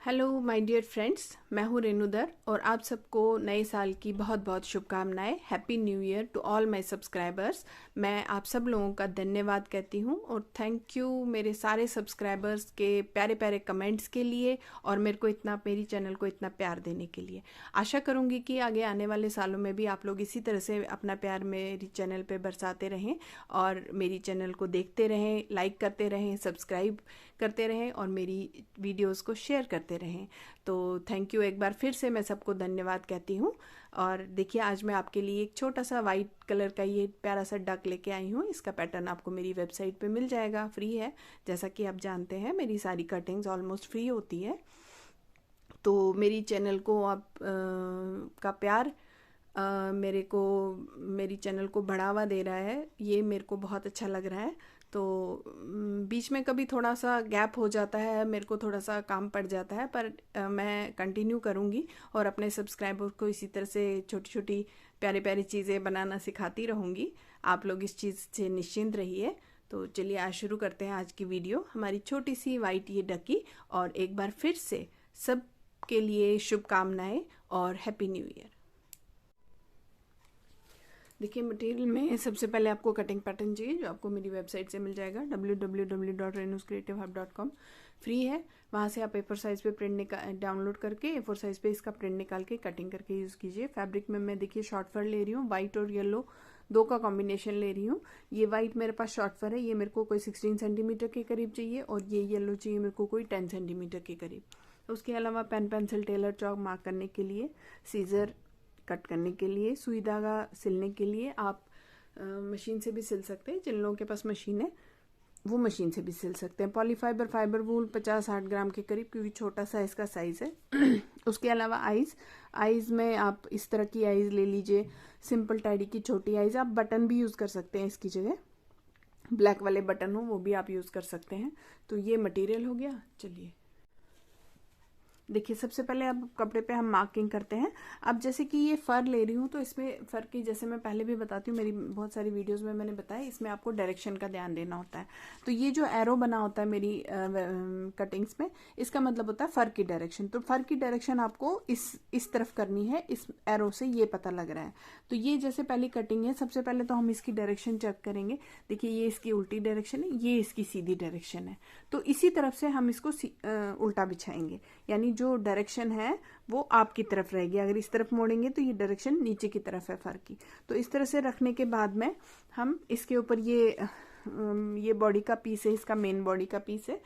Hello my dear friends, मैं हूँ रेणुदर और आप सबको नए साल की बहुत बहुत शुभकामनाएं। Happy new year to all my subscribers. मैं आप सब लोगों का धन्यवाद कहती हूँ और थैंक यू मेरे सारे सब्सक्राइबर्स के प्यारे प्यारे कमेंट्स के लिए और मेरी चैनल को इतना प्यार देने के लिए। आशा करूँगी कि आगे आने वाले सालों में भी आप लोग इसी तरह से अपना प्यार मेरी चैनल पे बरसाते रहें और मेरी चैनल को देखते रहें, लाइक करते रहें, सब्सक्राइब करते रहें और मेरी वीडियोस को शेयर करते रहें। तो थैंक यू, एक बार फिर से मैं सबको धन्यवाद कहती हूँ। और देखिए, आज मैं आपके लिए एक छोटा सा वाइट कलर का ये प्यारा सा डक लेके आई हूँ। इसका पैटर्न आपको मेरी वेबसाइट पे मिल जाएगा, फ्री है। जैसा कि आप जानते हैं, मेरी सारी कटिंग्स ऑलमोस्ट फ्री होती है। तो मेरी चैनल को आप का प्यार मेरी चैनल को बढ़ावा दे रहा है, ये मेरे को बहुत अच्छा लग रहा है। तो बीच में कभी थोड़ा सा गैप हो जाता है, मेरे को थोड़ा सा काम पड़ जाता है, पर मैं कंटिन्यू करूँगी और अपने सब्सक्राइबर को इसी तरह से छोटी छोटी प्यारी प्यारी चीज़ें बनाना सिखाती रहूँगी। आप लोग इस चीज़ से निश्चिंत रहिए। तो चलिए आज शुरू करते हैं आज की वीडियो, हमारी छोटी सी वाइट ये डकी। और एक बार फिर से सब के लिए शुभकामनाएं और हैप्पी न्यू ईयर। देखिए, मटेरियल में सबसे पहले आपको कटिंग पैटर्न चाहिए, जो आपको मेरी वेबसाइट से मिल जाएगा www.renuscreativehub.com। फ्री है। वहाँ से आप पेपर साइज़ पे प्रिंट डाउनलोड करके A4 साइज़ पे इसका प्रिंट निकाल के कटिंग करके यूज़ कीजिए। फैब्रिक में मैं देखिए शॉर्ट फर ले रही हूँ, वाइट और येलो दो का कॉम्बिनेशन ले रही हूँ। ये वाइट मेरे पास शॉर्ट फर है, ये मेरे को कोई 16 सेंटीमीटर के करीब चाहिए और ये येलो चाहिए मेरे को कोई 10 सेंटीमीटर के करीब। उसके अलावा पेन, पेंसिल, टेलर चौक मार्क करने के लिए, सीजर कट करने के लिए, सुई धागा सिलने के लिए आप मशीन से भी सिल सकते हैं। जिन लोगों के पास मशीन है वो मशीन से भी सिल सकते हैं। पॉलीफाइबर फाइबर वूल 50-60 ग्राम के करीब, क्योंकि छोटा सा इसका साइज़ है। उसके अलावा आइज़ में आप इस तरह की आइज़ ले लीजिए, सिंपल टैडी की छोटी आइज़। आप बटन भी यूज़ कर सकते हैं, इसकी जगह ब्लैक वाले बटन हो वो भी आप यूज़ कर सकते हैं। तो ये मटेरियल हो गया। चलिए देखिए, सबसे पहले अब कपड़े पे हम मार्किंग करते हैं। अब जैसे कि ये फ़र ले रही हूँ, तो इसमें फ़र की, जैसे मैं पहले भी बताती हूँ, मेरी बहुत सारी वीडियोस में मैंने बताया, इसमें आपको डायरेक्शन का ध्यान देना होता है। तो ये जो एरो बना होता है मेरी कटिंग्स में, इसका मतलब होता है फ़र की डायरेक्शन। तो फ़र की डायरेक्शन आपको इस तरफ करनी है, इस एरो से ये पता लग रहा है। तो ये जैसे पहली कटिंग है, सबसे पहले तो हम इसकी डायरेक्शन चेक करेंगे। देखिए, ये इसकी उल्टी डायरेक्शन है, ये इसकी सीधी डायरेक्शन है। तो इसी तरफ से हम इसको उल्टा बिछाएंगे, यानी जो डायरेक्शन है वो आपकी तरफ रहेगी। अगर इस तरफ मोड़ेंगे तो ये डायरेक्शन नीचे की तरफ है फर की। तो इस तरह से रखने के बाद में हम इसके ऊपर ये बॉडी का पीस है, इसका मेन बॉडी का पीस है,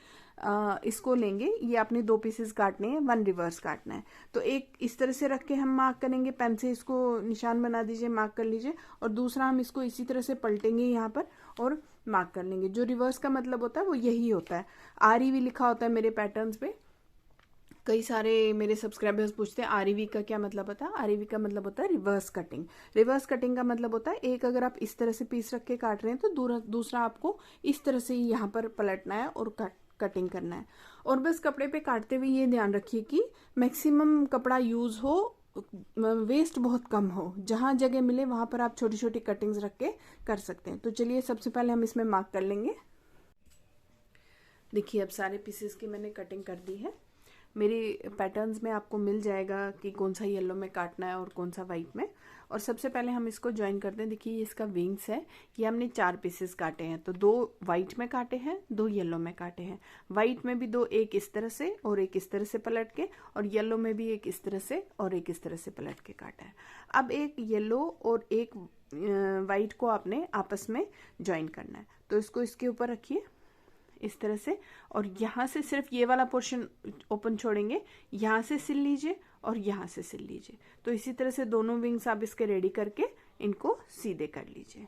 इसको लेंगे। ये आपने 2 पीसेस काटने हैं, 1 रिवर्स काटना है। तो एक इस तरह से रख के हम मार्क करेंगे, पेन से इसको निशान बना दीजिए, मार्क कर लीजिए। और दूसरा हम इसको इसी तरह से पलटेंगे यहाँ पर और मार्क कर लेंगे। जो रिवर्स का मतलब होता है वो यही होता है। REV लिखा होता है मेरे पैटर्न्स पे। कई सारे मेरे सब्सक्राइबर्स पूछते हैं REV का क्या मतलब होता है। REV का मतलब होता है रिवर्स कटिंग। रिवर्स कटिंग का मतलब होता है, एक अगर आप इस तरह से पीस रख के काट रहे हैं तो दूसरा आपको इस तरह से यहाँ पर पलटना है और कटिंग करना है। और बस कपड़े पे काटते हुए ये ध्यान रखिए कि मैक्सिमम कपड़ा यूज़ हो, वेस्ट बहुत कम हो। जहाँ जगह मिले वहाँ पर आप छोटी छोटी कटिंग्स रख के कर सकते हैं। तो चलिए सबसे पहले हम इसमें मार्क कर लेंगे। देखिए, अब सारे पीसेस की मैंने कटिंग कर दी है। मेरे पैटर्न्स में आपको मिल जाएगा कि कौन सा येलो में काटना है और कौन सा वाइट में। और सबसे पहले हम इसको ज्वाइन करते हैं। देखिए, ये इसका विंग्स है, ये हमने 4 पीसेस काटे हैं। तो 2 वाइट में काटे हैं, 2 येलो में काटे हैं। वाइट में भी 2, एक इस तरह से और एक इस तरह से पलट के, और येलो में भी एक इस तरह से और एक इस तरह से पलट के काटा है। अब एक येलो और एक वाइट को आपने आपस में ज्वाइन करना है। तो इसको इसके ऊपर रखिए इस तरह से, और यहाँ से सिर्फ ये वाला पोर्शन ओपन छोड़ेंगे, यहाँ से सिल लीजिए और यहाँ से सिल लीजिए। तो इसी तरह से दोनों विंग्स आप इसके रेडी करके इनको सीधे कर लीजिए।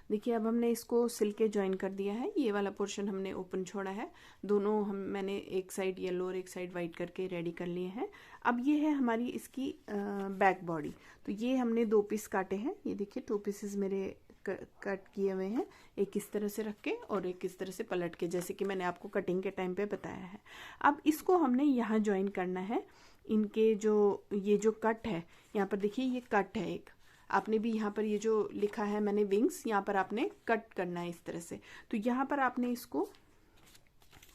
देखिए, अब हमने इसको सिल के ज्वाइन कर दिया है। ये वाला पोर्शन हमने ओपन छोड़ा है। दोनों मैंने एक साइड येलो और एक साइड वाइट करके रेडी कर लिए हैं। अब ये है हमारी इसकी बैक बॉडी। तो ये हमने 2 पीस काटे हैं। ये देखिए, 2 पीसेस मेरे कट किए हुए हैं, एक इस तरह से रख के और एक इस तरह से पलट के, जैसे कि मैंने आपको कटिंग के टाइम पे बताया है। अब इसको हमने यहाँ ज्वाइन करना है। इनके ये जो कट है, यहाँ पर देखिए ये कट है एक, आपने भी यहाँ पर ये जो लिखा है मैंने विंग्स, यहाँ पर आपने कट करना है इस तरह से। तो यहाँ पर आपने इसको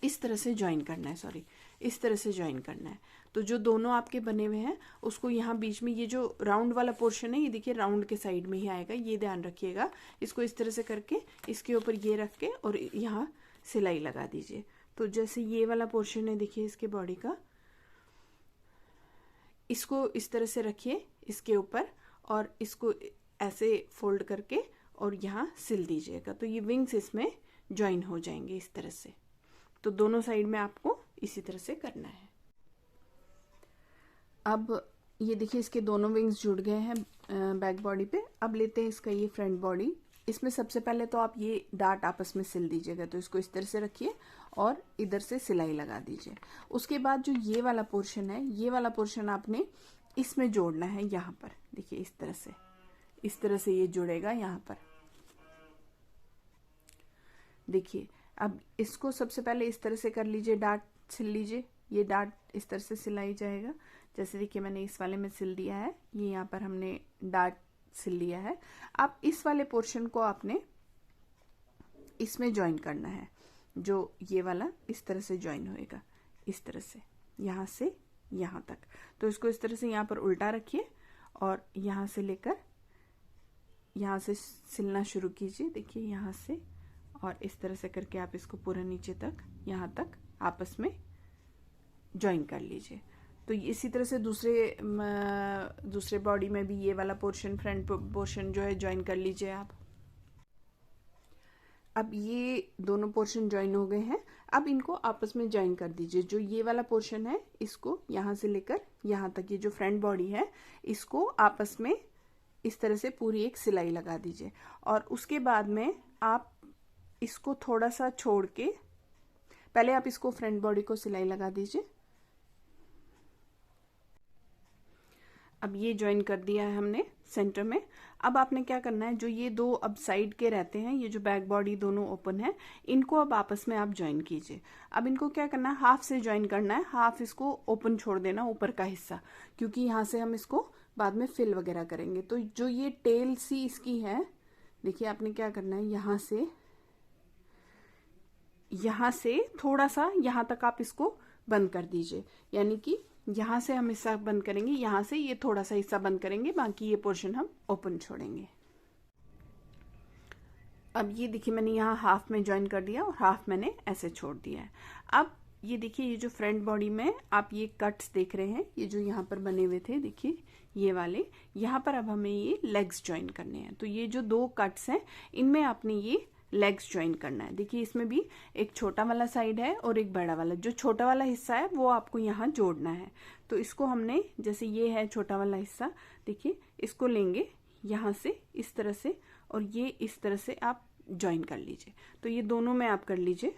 इस तरह से ज्वाइन करना है, सॉरी इस तरह से ज्वाइन करना है। तो जो दोनों आपके बने हुए हैं उसको यहाँ बीच में ये जो राउंड वाला पोर्शन है ये देखिए राउंड के साइड में ही आएगा, ये ध्यान रखिएगा। इसको इस तरह से करके इसके ऊपर ये रख के और यहाँ सिलाई लगा दीजिए। तो जैसे ये वाला पोर्शन है देखिए इसके बॉडी का, इसको इस तरह से रखिए इसके ऊपर और इसको ऐसे फोल्ड करके और यहाँ सिल दीजिएगा। तो ये विंग्स इसमें ज्वाइन हो जाएंगे इस तरह से। तो दोनों साइड में आपको इसी तरह से करना है। अब ये देखिए इसके दोनों विंग्स जुड़ गए हैं बैक बॉडी पे। अब लेते हैं इसका ये फ्रंट बॉडी। इसमें सबसे पहले तो आप ये डार्ट आपस में सिल दीजिएगा। तो इसको इस तरह से रखिए और इधर से सिलाई लगा दीजिए। उसके बाद जो ये वाला पोर्शन है, ये वाला पोर्शन आपने इसमें जोड़ना है। यहाँ पर देखिए इस तरह से ये जुड़ेगा यहाँ पर। देखिए अब इसको सबसे पहले इस तरह से कर लीजिए, डार्ट सिल लीजिए। ये डार्ट इस तरह से सिलाई जाएगा। जैसे देखिए मैंने इस वाले में सिल दिया है, ये यहाँ पर हमने डार्ट सिल लिया है। अब इस वाले पोर्शन को आपने इसमें ज्वाइन करना है, जो ये वाला इस तरह से ज्वाइन होएगा, इस तरह से यहाँ से यहाँ तक। तो इसको इस तरह से यहाँ पर उल्टा रखिए और यहाँ से लेकर यहाँ से सिलना शुरू कीजिए। देखिए यहाँ से और इस तरह से करके आप इसको पूरा नीचे तक यहाँ तक आपस में ज्वाइन कर लीजिए। तो इसी तरह से दूसरे बॉडी में भी ये वाला पोर्शन, फ्रंट पोर्शन जो है ज्वाइन कर लीजिए आप। अब ये दोनों पोर्शन ज्वाइन हो गए हैं। अब इनको आपस में ज्वाइन कर दीजिए। जो ये वाला पोर्शन है इसको यहाँ से लेकर यहाँ तक, ये जो फ्रंट बॉडी है इसको आपस में इस तरह से पूरी एक सिलाई लगा दीजिए। और उसके बाद में आप इसको थोड़ा सा छोड़ के पहले आप इसको फ्रंट बॉडी को सिलाई लगा दीजिए। अब ये ज्वाइन कर दिया है हमने सेंटर में। अब आपने क्या करना है, जो ये दो अब साइड के रहते हैं, ये जो बैक बॉडी दोनों ओपन है, इनको अब आपस में आप ज्वाइन कीजिए। अब इनको क्या करना है, हाफ से ज्वाइन करना है, हाफ इसको ओपन छोड़ देना ऊपर का हिस्सा, क्योंकि यहाँ से हम इसको बाद में फिल वगैरह करेंगे। तो जो ये टेल सी इसकी है, देखिए आपने क्या करना है, यहाँ से थोड़ा सा यहाँ तक आप इसको बंद कर दीजिए। यानी कि यहाँ से हम हिस्सा बंद करेंगे, यहाँ से ये थोड़ा सा हिस्सा बंद करेंगे, बाकी ये पोर्शन हम ओपन छोड़ेंगे। अब ये देखिए मैंने यहाँ हाफ में ज्वाइन कर दिया और हाफ मैंने ऐसे छोड़ दिया है। अब ये देखिए ये जो फ्रंट बॉडी में आप ये कट्स देख रहे हैं, ये जो यहाँ पर बने हुए थे, देखिए ये वाले, यहाँ पर अब हमें ये लेग्स ज्वाइन करने हैं। तो ये जो दो कट्स हैं इनमें आपने ये लेग्स ज्वाइन करना है। देखिए इसमें भी एक छोटा वाला साइड है और एक बड़ा वाला। जो छोटा वाला हिस्सा है वो आपको यहाँ जोड़ना है। तो इसको हमने, जैसे ये है छोटा वाला हिस्सा, देखिए इसको लेंगे यहाँ से इस तरह से और ये इस तरह से आप ज्वाइन कर लीजिए। तो ये दोनों में आप कर लीजिए।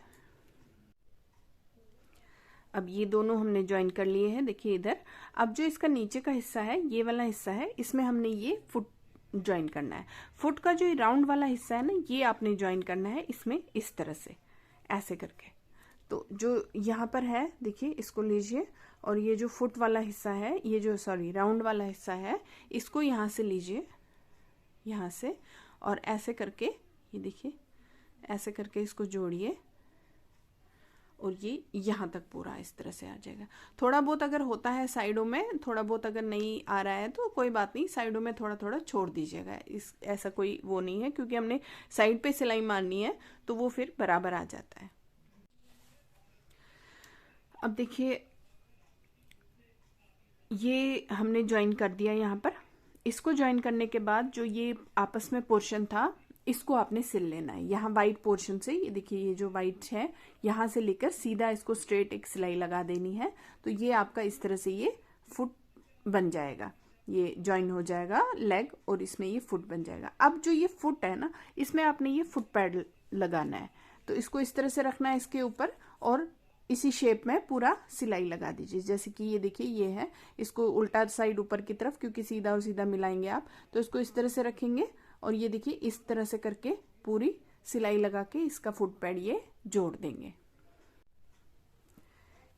अब ये दोनों हमने ज्वाइन कर लिए हैं। देखिए इधर अब जो इसका नीचे का हिस्सा है, ये वाला हिस्सा है, इसमें हमने ये फुट ज्वाइन करना है। फुट का जो राउंड वाला हिस्सा है ना, ये आपने ज्वाइन करना है इसमें इस तरह से ऐसे करके। तो जो यहाँ पर है देखिए इसको लीजिए और ये जो फुट वाला हिस्सा है, ये जो राउंड वाला हिस्सा है, इसको यहाँ से लीजिए, यहाँ से, और ऐसे करके ये देखिए ऐसे करके इसको जोड़िए और ये यहाँ तक पूरा इस तरह से आ जाएगा। थोड़ा बहुत अगर होता है साइडों में, थोड़ा बहुत अगर नहीं आ रहा है तो कोई बात नहीं, साइडों में थोड़ा थोड़ा छोड़ दीजिएगा। ऐसा कोई वो नहीं है, क्योंकि हमने साइड पे सिलाई मारनी है तो वो फिर बराबर आ जाता है। अब देखिए ये हमने ज्वाइन कर दिया यहाँ पर। इसको ज्वाइन करने के बाद जो ये आपस में पोर्शन था इसको आपने सिल लेना है। यहाँ वाइट पोर्शन से, ये देखिए ये जो वाइट है, यहाँ से लेकर सीधा इसको स्ट्रेट एक सिलाई लगा देनी है। तो ये आपका इस तरह से ये फुट बन जाएगा, ये ज्वाइन हो जाएगा लेग और इसमें ये फुट बन जाएगा। अब जो ये फुट है ना, इसमें आपने ये फुट पैड लगाना है। तो इसको इस तरह से रखना है इसके ऊपर और इसी शेप में पूरा सिलाई लगा दीजिए। जैसे कि ये देखिए ये है, इसको उल्टा साइड ऊपर की तरफ, क्योंकि सीधा और सीधा मिलाएंगे आप, तो इसको इस तरह से रखेंगे और ये देखिए इस तरह से करके पूरी सिलाई लगा के इसका फुट पैड ये जोड़ देंगे।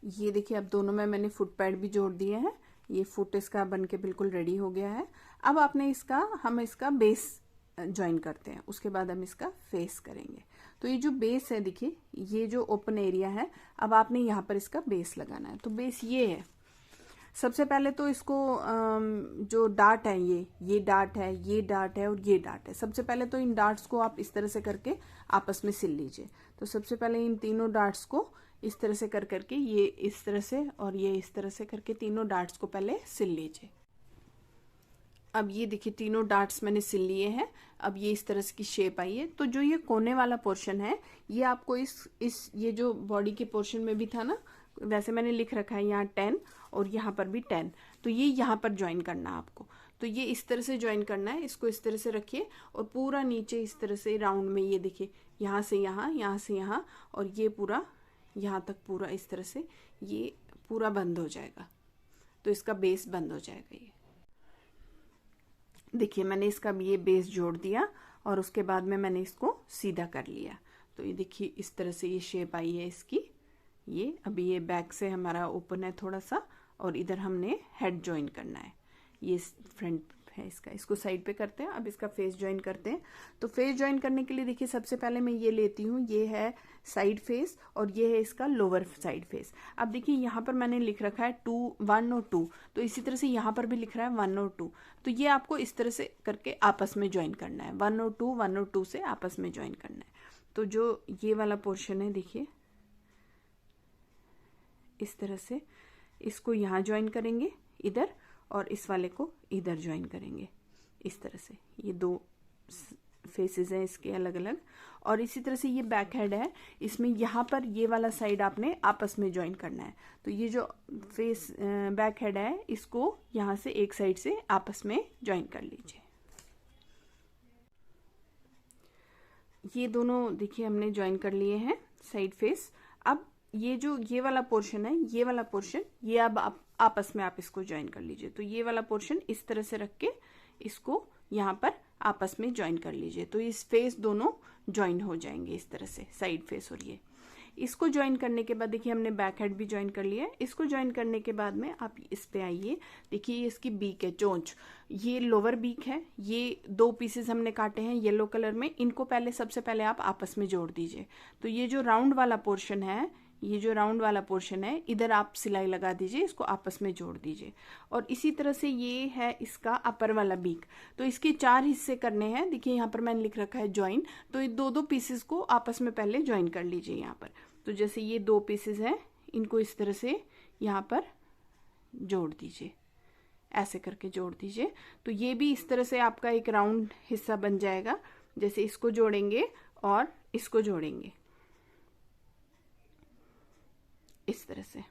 ये देखिए अब दोनों में मैंने फुट पैड भी जोड़ दिए हैं। ये फुट इसका बन के बिल्कुल रेडी हो गया है। अब आपने हम इसका बेस ज्वाइन करते हैं, उसके बाद हम इसका फेस करेंगे। तो ये जो बेस है देखिए, ये जो ओपन एरिया है, अब आपने यहाँ पर इसका बेस लगाना है। तो बेस ये है। सबसे पहले तो इसको जो डार्ट है, ये डार्ट है, ये डार्ट है और ये डार्ट है। सबसे पहले तो इन डार्ट्स को आप इस तरह से करके आपस में सिल लीजिए। तो सबसे पहले इन तीनों डार्ट्स को इस तरह से कर करके, ये इस तरह से और ये इस तरह से करके तीनों डार्ट्स को पहले सिल लीजिए। अब ये देखिए तीनों डार्ट्स मैंने सिल लिए हैं। अब ये इस तरह से की शेप आई है। तो जो ये कोने वाला पोर्शन है, ये आपको इस ये जो बॉडी के पोर्शन में भी था ना, वैसे मैंने लिख रखा है यहाँ 10 और यहाँ पर भी 10। तो ये यहाँ पर ज्वाइन करना है आपको। तो ये इस तरह से ज्वाइन करना है। इसको इस तरह से रखिए और पूरा नीचे इस तरह से राउंड में, ये देखिए यहाँ से यहाँ, यहाँ से यहाँ और ये पूरा यहाँ तक पूरा इस तरह से ये पूरा बंद हो जाएगा। तो इसका बेस बंद हो जाएगा। ये देखिए मैंने इसका ये बेस जोड़ दिया और उसके बाद में मैंने इसको सीधा कर लिया। तो ये देखिए इस तरह से ये शेप आई है इसकी। ये अभी ये बैक से हमारा ओपन है थोड़ा सा और इधर हमने हेड ज्वाइन करना है। ये फ्रंट है इसका, इसको साइड पे करते हैं। अब इसका फेस ज्वाइन करते हैं। तो फेस ज्वाइन करने के लिए देखिए सबसे पहले मैं ये लेती हूँ, ये है साइड फेस और ये है इसका लोअर साइड फेस। अब देखिए यहाँ पर मैंने लिख रखा है 1 और 2, तो इसी तरह से यहाँ पर भी लिख रहा है 1 और 2। तो ये आपको इस तरह से करके आपस में ज्वाइन करना है। 1 और 2 से आपस में ज्वाइन करना है। तो जो ये वाला पोर्शन है देखिए इस तरह से, इसको यहाँ ज्वाइन करेंगे इधर और इस वाले को इधर ज्वाइन करेंगे इस तरह से। ये दो फेसेस हैं इसके अलग अलग। और इसी तरह से ये बैक हेड है, इसमें यहाँ पर ये वाला साइड आपने आपस में ज्वाइन करना है। तो ये जो फेस बैक हेड है, इसको यहाँ से एक साइड से आपस में ज्वाइन कर लीजिए। ये दोनों देखिए हमने ज्वाइन कर लिए हैं साइड फेस। अब ये जो ये वाला पोर्शन है, ये वाला पोर्शन, ये अब आप आपस में आप इसको ज्वाइन कर लीजिए। तो ये वाला पोर्शन इस तरह से रख के इसको यहाँ पर आपस में ज्वाइन कर लीजिए। तो इस फेस दोनों ज्वाइन हो जाएंगे इस तरह से, साइड फेस। और ये इसको ज्वाइन करने के बाद देखिए हमने बैक हेड भी ज्वाइन कर लिया है। इसको ज्वाइन करने के बाद में आप इस पे आइए। देखिए ये इसकी बीक है, चोंच, ये लोअर बीक है। ये 2 पीसेस हमने काटे हैं येलो कलर में, इनको पहले सबसे पहले आप आपस में जोड़ दीजिए। तो ये जो राउंड वाला पोर्शन है, ये जो राउंड वाला पोर्शन है, इधर आप सिलाई लगा दीजिए, इसको आपस में जोड़ दीजिए। और इसी तरह से ये है इसका अपर वाला बीक। तो इसके 4 हिस्से करने हैं। देखिए यहाँ पर मैंने लिख रखा है ज्वाइन। तो ये 2 पीसेस को आपस में पहले ज्वाइन कर लीजिए यहाँ पर। तो जैसे ये 2 पीसेस हैं, इनको इस तरह से यहाँ पर जोड़ दीजिए, ऐसे करके जोड़ दीजिए। तो ये भी इस तरह से आपका एक राउंड हिस्सा बन जाएगा। जैसे इसको जोड़ेंगे और इसको जोड़ेंगे इस तरह से,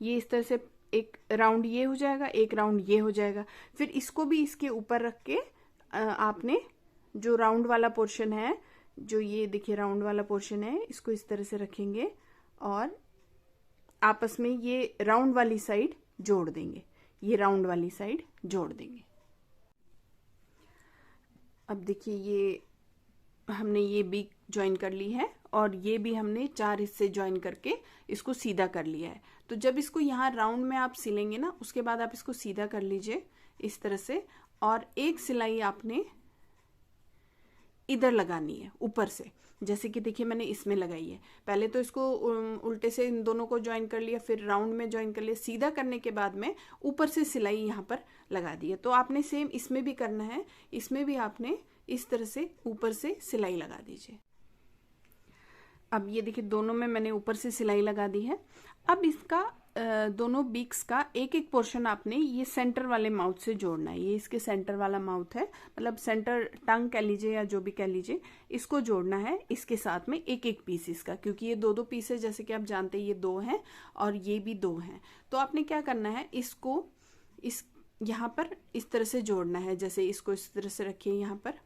ये इस तरह से एक राउंड ये हो जाएगा, एक राउंड ये हो जाएगा। फिर इसको भी इसके ऊपर रख के आपने जो राउंड वाला पोर्शन है, जो ये देखिए राउंड वाला पोर्शन है, इसको इस तरह से रखेंगे और आपस में ये राउंड वाली साइड जोड़ देंगे, ये राउंड वाली साइड जोड़ देंगे। अब देखिए ये हमने ये बीक ज्वाइन कर ली है और ये भी हमने 4 हिस्से ज्वाइन करके इसको सीधा कर लिया है। तो जब इसको यहाँ राउंड में आप सिलेंगे ना, उसके बाद आप इसको सीधा कर लीजिए इस तरह से। और एक सिलाई आपने इधर लगानी है ऊपर से, जैसे कि देखिए मैंने इसमें लगाई है। पहले तो इसको उल्टे से इन दोनों को ज्वाइन कर लिया, फिर राउंड में ज्वाइन कर लिया। सीधा करने के बाद में ऊपर से सिलाई यहाँ पर लगा दी है। तो आपने सेम इसमें भी करना है। इसमें भी आपने इस तरह से ऊपर से सिलाई लगा दीजिए। अब ये देखिए दोनों में मैंने ऊपर से सिलाई लगा दी है। अब इसका दोनों बीक्स का एक एक पोर्शन आपने ये सेंटर वाले माउथ से जोड़ना है। ये इसके सेंटर वाला माउथ है, मतलब सेंटर टंग कह लीजिए या जो भी कह लीजिए, इसको जोड़ना है इसके साथ में एक एक पीस इसका, क्योंकि ये 2 पीस है जैसे कि आप जानते हैं, ये 2 हैं और ये भी 2 हैं। तो आपने क्या करना है, इसको इस यहाँ पर इस तरह से जोड़ना है। जैसे इसको इस तरह से रखिए यहाँ पर,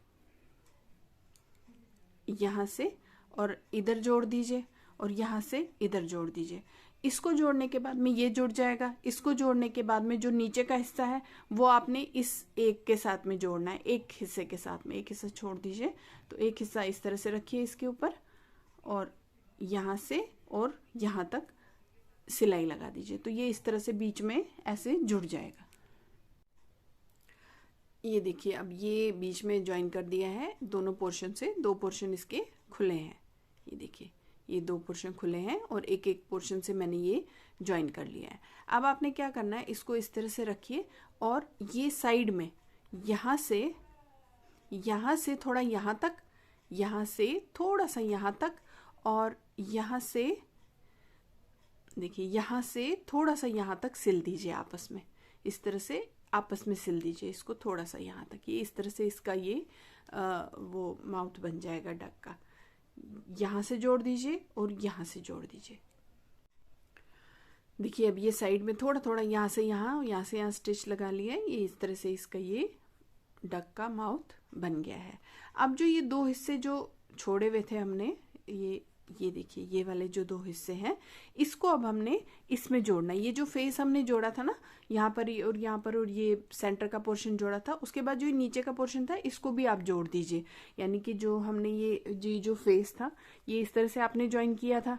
यहाँ से और इधर जोड़ दीजिए और यहाँ से इधर जोड़ दीजिए। इसको जोड़ने के बाद में ये जुड़ जाएगा। इसको जोड़ने के बाद में जो नीचे का हिस्सा है वो आपने इस एक के साथ में जोड़ना है, एक हिस्से के साथ में। एक हिस्सा छोड़ दीजिए, तो एक हिस्सा इस तरह से रखिए इसके ऊपर और यहाँ से और यहाँ तक सिलाई लगा दीजिए। तो ये इस तरह से बीच में ऐसे जुड़ जाएगा। ये देखिए अब ये बीच में ज्वाइन कर दिया है दोनों पोर्शन से, 2 पोर्शन इसके खुले हैं। ये देखिए ये 2 पोर्शन खुले हैं और एक एक पोर्शन से मैंने ये ज्वाइन कर लिया है। अब आपने क्या करना है, इसको इस तरह से रखिए और ये साइड में यहाँ से थोड़ा यहाँ तक, यहाँ से थोड़ा सा यहाँ तक, और यहाँ से देखिए यहाँ से थोड़ा सा यहाँ तक सिल दीजिए आपस में, इस तरह से आपस में सिल दीजिए इसको थोड़ा सा यहाँ तक। ये इस तरह से इसका ये वो माउथ बन जाएगा डक का। यहाँ से जोड़ दीजिए और यहाँ से जोड़ दीजिए। देखिए अब ये साइड में थोड़ा थोड़ा यहाँ से यहाँ स्टिच लगा लिया है। ये इस तरह से इसका ये डक का माउथ बन गया है। अब जो ये 2 हिस्से जो छोड़े हुए थे हमने, ये देखिए ये वाले जो 2 हिस्से हैं, इसको अब हमने इसमें जोड़ना है। ये जो फेस हमने जोड़ा था ना, यहाँ पर और यहाँ पर, और ये सेंटर का पोर्शन जोड़ा था, उसके बाद जो नीचे का पोर्शन था इसको भी आप जोड़ दीजिए। यानी कि जो हमने ये जो फेस था ये इस तरह से आपने ज्वाइन किया था,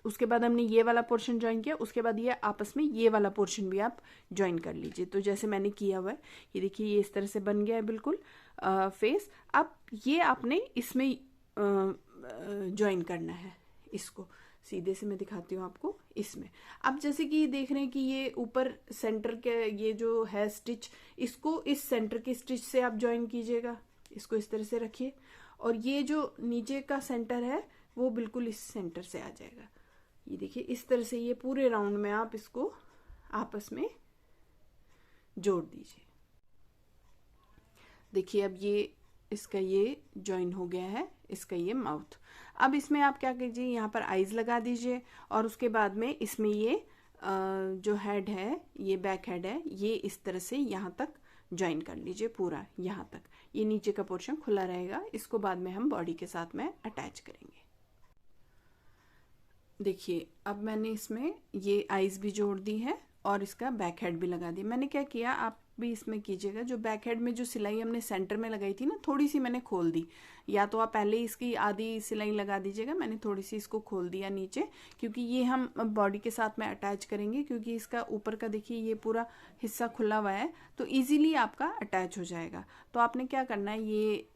उसके बाद हमने ये वाला पोर्शन ज्वाइन किया, उसके बाद ये आपस में ये वाला पोर्शन भी आप ज्वाइन कर लीजिए। तो जैसे मैंने किया हुआ है, ये देखिए ये इस तरह से बन गया है बिल्कुल फेस। अब ये आपने इसमें ज्वाइन करना है, इसको सीधे से मैं दिखाती हूँ आपको इसमें। अब जैसे कि देख रहे हैं कि ये ऊपर सेंटर के ये जो है स्टिच, इसको इस सेंटर के स्टिच से आप ज्वाइन कीजिएगा। इसको इस तरह से रखिए और ये जो नीचे का सेंटर है वो बिल्कुल इस सेंटर से आ जाएगा। ये देखिए इस तरह से ये पूरे राउंड में आप इसको आपस में जोड़ दीजिए। देखिए अब ये इसका ये ज्वाइन हो गया है, इसका ये माउथ। अब इसमें आप क्या कीजिए, यहाँ पर आईज लगा दीजिए और उसके बाद में इसमें ये जो हेड है, ये बैक हेड है, ये इस तरह से यहाँ तक ज्वाइन कर लीजिए पूरा यहाँ तक। ये नीचे का पोर्शन खुला रहेगा, इसको बाद में हम बॉडी के साथ में अटैच करेंगे। देखिए अब मैंने इसमें ये आईज भी जोड़ दी है और इसका बैक हेड भी लगा दी। मैंने क्या किया, आप भी इसमें कीजिएगा, जो बैक हेड में जो सिलाई हमने सेंटर में लगाई थी ना, थोड़ी सी मैंने खोल दी। या तो आप पहले इसकी आधी सिलाई लगा दीजिएगा, मैंने थोड़ी सी इसको खोल दिया नीचे, क्योंकि ये हम बॉडी के साथ में अटैच करेंगे। क्योंकि इसका ऊपर का देखिए ये पूरा हिस्सा खुला हुआ है तो ईजीली आपका अटैच हो जाएगा। तो आपने क्या करना है, ये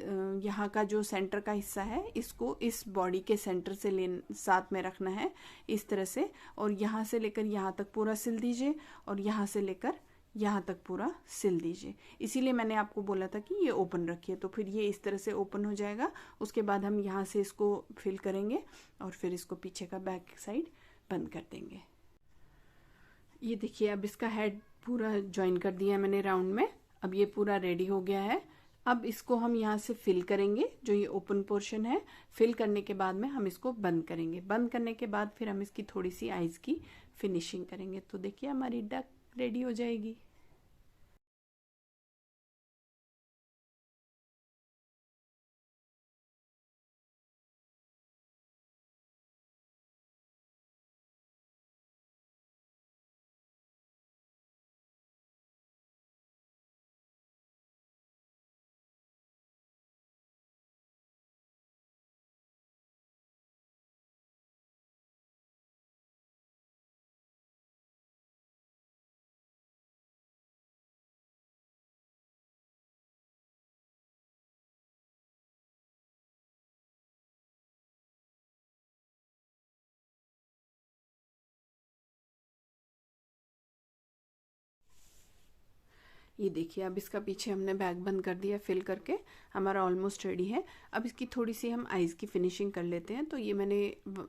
यहाँ का जो सेंटर का हिस्सा है इसको इस बॉडी के सेंटर से साथ में रखना है इस तरह से, और यहाँ से लेकर यहाँ तक पूरा सिल दीजिए और यहाँ से लेकर यहाँ तक पूरा सिल दीजिए। इसीलिए मैंने आपको बोला था कि ये ओपन रखिए, तो फिर ये इस तरह से ओपन हो जाएगा। उसके बाद हम यहाँ से इसको फिल करेंगे और फिर इसको पीछे का बैक साइड बंद कर देंगे। ये देखिए अब इसका हेड पूरा ज्वाइन कर दिया है मैंने राउंड में। अब ये पूरा रेडी हो गया है। अब इसको हम यहाँ से फिल करेंगे, जो ये ओपन पोर्शन है। फिल करने के बाद में हम इसको बंद करेंगे। बंद करने के बाद फिर हम इसकी थोड़ी सी आईज की फिनिशिंग करेंगे। तो देखिए हमारी डक रेडी हो जाएगी। ये देखिए अब इसका पीछे हमने बैग बंद कर दिया फिल करके, हमारा ऑलमोस्ट रेडी है। अब इसकी थोड़ी सी हम आईज की फिनिशिंग कर लेते हैं। तो ये मैंने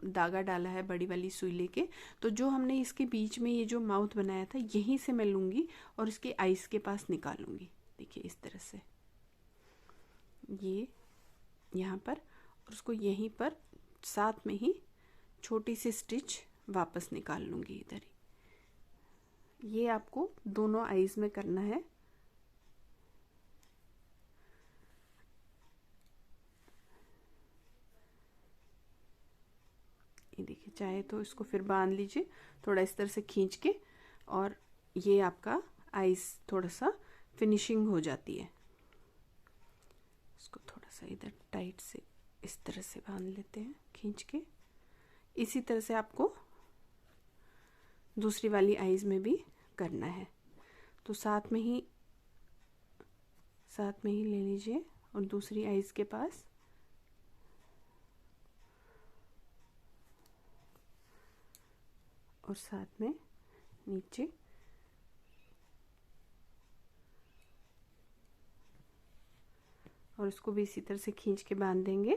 धागा डाला है बड़ी वाली सुई लेके। तो जो हमने इसके बीच में ये जो माउथ बनाया था यहीं से मैं लूँगी और इसके आईज के पास निकालूंगी। देखिए इस तरह से ये यहाँ पर, और उसको यहीं पर साथ में ही छोटी सी स्टिच वापस निकाल लूँगी इधर ही। ये आपको दोनों आईज में करना है। ये देखिए, चाहे तो इसको फिर बांध लीजिए थोड़ा इस तरह से खींच के, और ये आपका आईज थोड़ा सा फिनिशिंग हो जाती है। इसको थोड़ा सा इधर टाइट से इस तरह से बांध लेते हैं खींच के। इसी तरह से आपको दूसरी वाली आईज में भी करना है। तो साथ में ही साथ में ही ले लीजिए और दूसरी आइज़ के पास और साथ में नीचे और उसको भी इसी तरह से खींच के बांध देंगे।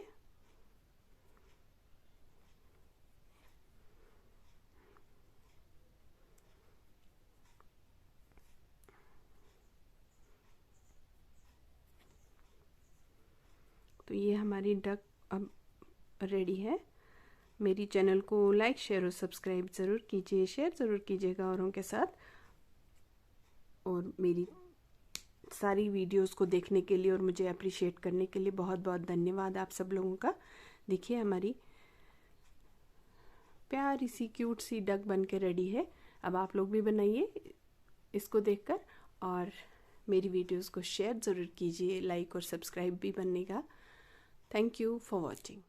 तो ये हमारी डक अब रेडी है। मेरी चैनल को लाइक शेयर और सब्सक्राइब ज़रूर कीजिए, शेयर ज़रूर कीजिएगा औरों के साथ। और मेरी सारी वीडियोस को देखने के लिए और मुझे अप्रिशिएट करने के लिए बहुत बहुत धन्यवाद आप सब लोगों का। देखिए हमारी प्यारी सी क्यूट सी डक बन के रेडी है। अब आप लोग भी बनाइए इसको देखकर और मेरी वीडियोस को शेयर ज़रूर कीजिए, लाइक और सब्सक्राइब भी बनने का। Thank you for watching.